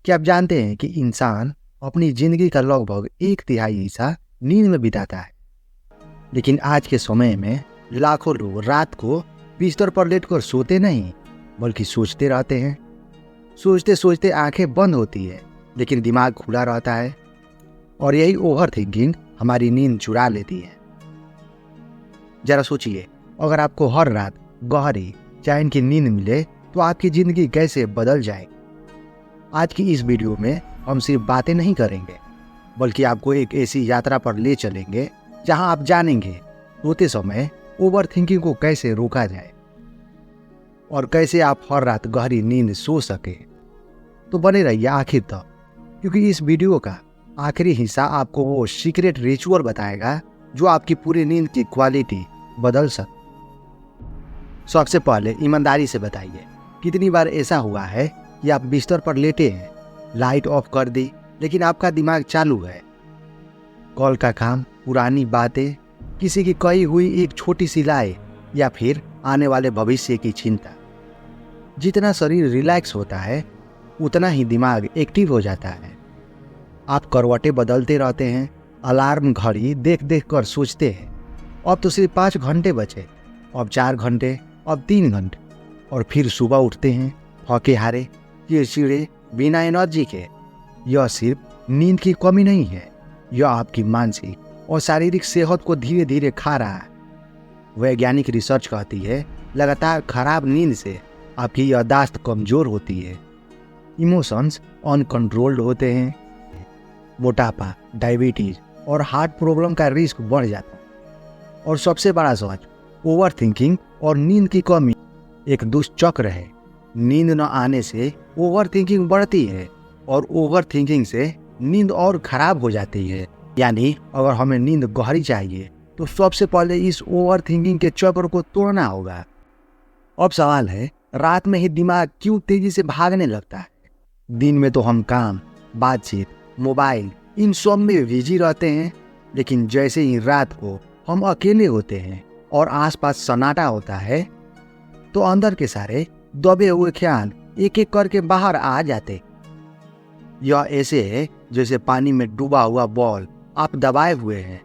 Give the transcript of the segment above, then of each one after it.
क्या आप जानते हैं कि इंसान अपनी जिंदगी का लगभग एक तिहाई हिस्सा नींद में बिताता है। लेकिन आज के समय में लाखों लोग रात को बिस्तर पर लेटकर सोते नहीं बल्कि सोचते रहते हैं। सोचते सोचते आंखें बंद होती है लेकिन दिमाग खुला रहता है और यही ओवर थिंकिंग हमारी नींद चुरा लेती है। जरा सोचिए, अगर आपको हर रात गहरी चैन की नींद मिले तो आपकी जिंदगी कैसे बदल जाएगी। आज की इस वीडियो में हम सिर्फ बातें नहीं करेंगे बल्कि आपको एक ऐसी यात्रा पर ले चलेंगे जहां आप जानेंगे सोते समय ओवर थिंकिंग को कैसे रोका जाए और कैसे आप हर रात गहरी नींद सो सके। तो बने रहिए आखिर तक, क्योंकि इस वीडियो का आखिरी हिस्सा आपको वो सीक्रेट रिचुअल बताएगा जो आपकी पूरी नींद की क्वालिटी बदल सकती। सबसे पहले ईमानदारी से बताइए, कितनी बार ऐसा हुआ है कि आप बिस्तर पर लेटे हैं, लाइट ऑफ कर दी लेकिन आपका दिमाग चालू है। कॉल का काम, पुरानी बातें, किसी की कही हुई एक छोटी सी लाए या फिर आने वाले भविष्य की चिंता। जितना शरीर रिलैक्स होता है उतना ही दिमाग एक्टिव हो जाता है। आप करवटें बदलते रहते हैं, अलार्म घड़ी देख देख कर सोचते हैं अब तो सिर्फ 5 घंटे बचे, अब 4 घंटे, अब 3 घंटे, और फिर सुबह उठते हैं थके हारे, चिड़चिड़े, बिना एनर्जी के। यह सिर्फ नींद की कमी नहीं है, यह आपकी मानसिक और शारीरिक सेहत को धीरे धीरे खा रहा है। वैज्ञानिक रिसर्च कहती है लगातार खराब नींद से आपकी याददाश्त कमजोर होती है, इमोशंस अनकंट्रोल्ड होते हैं, मोटापा, डायबिटीज और हार्ट प्रॉब्लम का रिस्क बढ़ जाता है। और सबसे बड़ा सच, ओवर थिंकिंग और नींद की कमी एक दुष्चक्र है। नींद न आने से ओवर थिंकिंग बढ़ती है और ओवर थिंकिंग से नींद और खराब हो जाती है। यानी अगर हमें नींद गहरी चाहिए तो सबसे पहले इस ओवर थिंकिंग के चक्र को तोड़ना होगा। अब सवाल है, रात में ही दिमाग क्यों तेजी से भागने लगता है? दिन में तो हम काम, बातचीत, मोबाइल, इन सब में बिजी रहते हैं, लेकिन जैसे ही रात को हम अकेले होते हैं और आसपास सन्नाटा होता है तो अंदर के सारे दबे हुए ख्याल एक एक करके बाहर आ जाते। यह ऐसे है जैसे पानी में डूबा हुआ बॉल आप दबाए हुए हैं।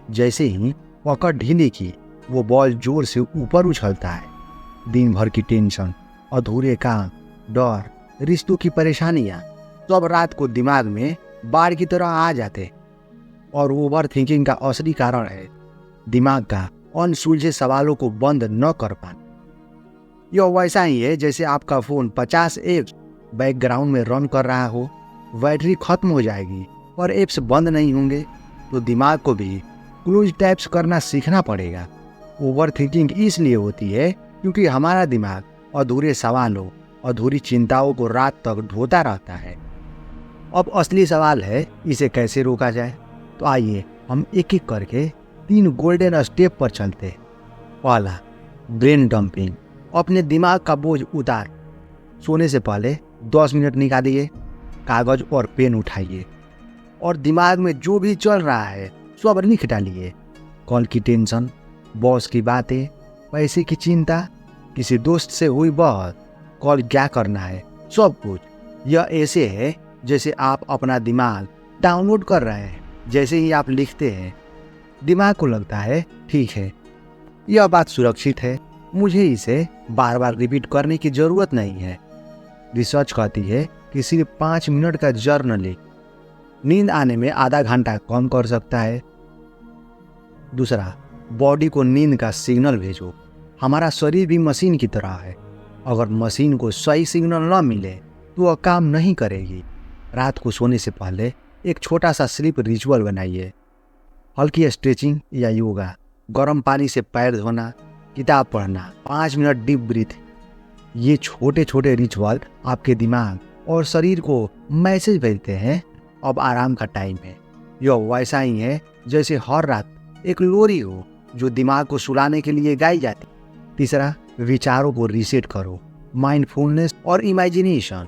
जैसे ही पकड़ ढीली की वो बॉल जोर से ऊपर उछलता है। दिन भर की टेंशन, अधूरे काम, डर, रिश्तों की परेशानियां सब रात को दिमाग में बाढ़ की तरह आ जाते। और ओवर थिंकिंग का असली कारण है दिमाग का अनसुलझे सवालों को बंद न कर पाना। यह वैसा ही है जैसे आपका फोन 50 एप्स बैकग्राउंड में रन कर रहा हो, बैटरी खत्म हो जाएगी और एप्स बंद नहीं होंगे तो दिमाग को भी क्लोज टैप्स करना सीखना पड़ेगा। ओवर थिंकिंग इसलिए होती है क्योंकि हमारा दिमाग अधूरे सवालों, अधूरी चिंताओं को रात तक ढोता रहता है। अब असली सवाल है, इसे कैसे रोका जाए? तो आइए हम एक एक करके 3 गोल्डन स्टेप पर चलते हैं। पहला, ब्रेन डंपिंग। अपने दिमाग का बोझ उतार। सोने से पहले 10 मिनट निकालिए, कागज और पेन उठाइए और दिमाग में जो भी चल रहा है सब लिख डालिए। कॉल की टेंशन, बॉस की बातें, पैसे की चिंता, किसी दोस्त से हुई बात, कॉल क्या करना है, सब कुछ। यह ऐसे है जैसे आप अपना दिमाग डाउनलोड कर रहे हैं। जैसे ही आप लिखते हैं दिमाग को लगता है ठीक है, यह बात सुरक्षित है, मुझे इसे बार बार रिपीट करने की जरूरत नहीं है। रिसर्च कहती है कि सिर्फ 5 मिनट का जर्नलिंग नींद आने में आधा घंटा कम कर सकता है। दूसरा, बॉडी को नींद का सिग्नल भेजो। हमारा शरीर भी मशीन की तरह है, अगर मशीन को सही सिग्नल न मिले तो वह काम नहीं करेगी। रात को सोने से पहले एक छोटा सा स्लीप रिचुअल बनाइए। हल्की स्ट्रेचिंग या योगा, गर्म पानी से पैर धोना, किताब पढ़ना, 5 मिनट डीप ब्रीथ। ये छोटे छोटे रिचुअल आपके दिमाग और शरीर को मैसेज भेजते हैं अब आराम का टाइम है। यह वैसा ही है जैसे हर रात एक लोरी हो जो दिमाग को सुलाने के लिए गाई जाती। तीसरा, विचारों को रीसेट करो। माइंडफुलनेस और इमेजिनेशन।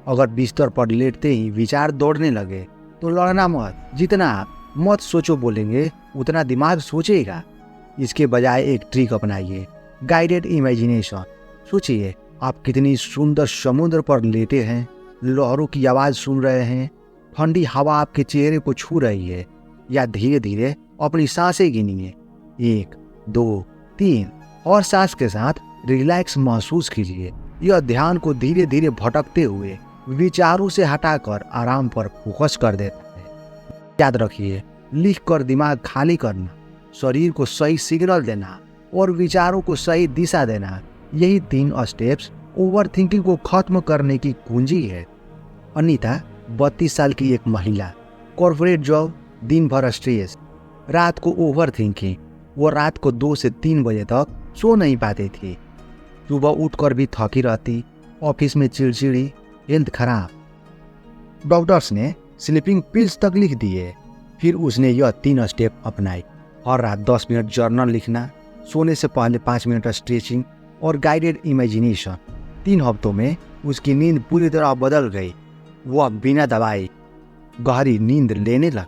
अगर बिस्तर पर लेटते ही विचार दौड़ने लगे तो लड़ना मत। जितना आप मत सोचो बोलेंगे उतना दिमाग सोचेगा। इसके बजाय एक ट्रिक अपनाइए, गाइडेड इमेजिनेशन। सोचिए आप कितनी सुंदर समुद्र पर लेटे हैं, लहरों की आवाज़ सुन रहे हैं, ठंडी हवा आपके चेहरे को छू रही है, या धीरे धीरे अपनी सांसें गिनिए 1, 2, 3 और सांस के साथ रिलैक्स महसूस कीजिए। यह ध्यान को धीरे धीरे भटकते हुए विचारों से हटाकर आराम पर फोकस कर देता है। याद रखिए, लिख कर दिमाग खाली करना, शरीर को सही सिग्नल देना और विचारों को सही दिशा देना, यही 3 स्टेप्स ओवर थिंकिंग को खत्म करने की कुंजी है। अनीता 32 साल की एक महिला, कॉर्पोरेट जॉब, दिन भर स्ट्रेस, रात को ओवर थिंकिंग। वो रात को 2 से 3 बजे तक सो नहीं पाती थी। सुबह उठकर भी थकी रहती, ऑफिस में चिड़चिड़ी, हेल्थ खराब। डॉक्टर्स ने स्लीपिंग पिल्स तक लिख दिए। फिर उसने यह 3 स्टेप अपनाई। हर रात 10 मिनट जर्नल लिखना, सोने से पहले 5 मिनट स्ट्रेचिंग और गाइडेड इमेजिनेशन। 3 हफ्तों में उसकी नींद पूरी तरह बदल गई। वह बिना दवाई गहरी नींद लेने लग।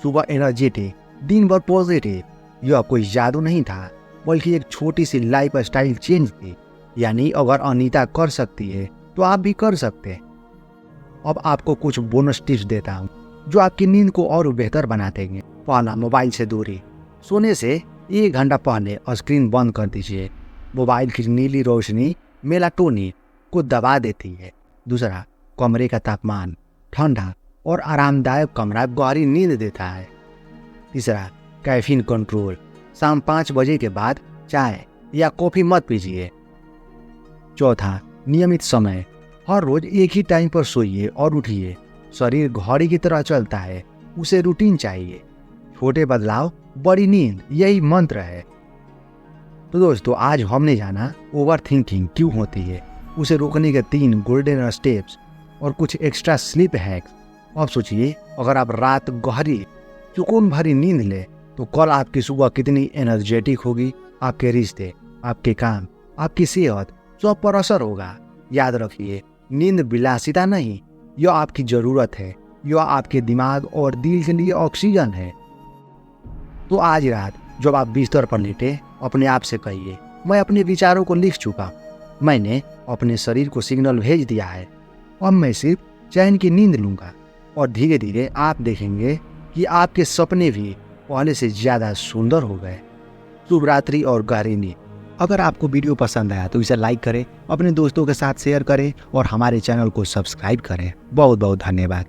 सुबह एनर्जेटिक, दिन भर पॉजिटिव। यह कोई जादू नहीं था, बल्कि एक छोटी सी लाइफ स्टाइल चेंज थी। यानी अगर अनीता कर सकती है तो आप भी कर सकते हैं। अब आपको कुछ बोनस टिप्स देता हूँ जो आपकी नींद को और बेहतर बना देंगे। पहला, मोबाइल से दूरी। सोने से 1 घंटा पहले स्क्रीन बंद कर दीजिए। मोबाइल की नीली रोशनी मेलाटोनिन को दबा देती है। दूसरा, कमरे का तापमान ठंडा और आरामदायक कमरा गहरी नींद देता है। तीसरा, कैफीन कंट्रोल। शाम 5 बजे के बाद चाय या कॉफी मत पीजिए। चौथा, नियमित समय। हर रोज एक ही टाइम पर सोइए और उठिए। शरीर घड़ी की तरह चलता है, उसे रूटीन चाहिए। छोटे बदलाव, बड़ी नींद, यही मंत्र है। तो दोस्तों, आज हमने जाना ओवर थिंकिंग क्यों होती है, उसे रोकने के 3 गोल्डन स्टेप्स और कुछ एक्स्ट्रा स्लीप हैक्स। अब सोचिए, अगर आप रात गहरी सुकून भरी नींद ले तो कल आपकी सुबह कितनी एनर्जेटिक होगी। आपके रिश्ते, आपके काम, आपकी सेहत, सब पर असर होगा। याद रखिए, नींद विलासिता नहीं, यह आपकी जरूरत है। यह आपके दिमाग और दिल के लिए ऑक्सीजन है। तो आज रात जब आप बिस्तर पर लेटे, अपने आप से कहिए, मैं अपने विचारों को लिख चुका। मैंने अपने शरीर को सिग्नल भेज दिया है। अब मैं सिर्फ चैन की नींद लूंगा। और धीरे धीरे आप देखेंगे कि आपके सपने भी पहले से ज्यादा सुंदर हो गए। शुभ रात्रि और गहरी नींद। अगर आपको वीडियो पसंद आया तो इसे लाइक करें, अपने दोस्तों के साथ शेयर करें और हमारे चैनल को सब्सक्राइब करें। बहुत बहुत धन्यवाद।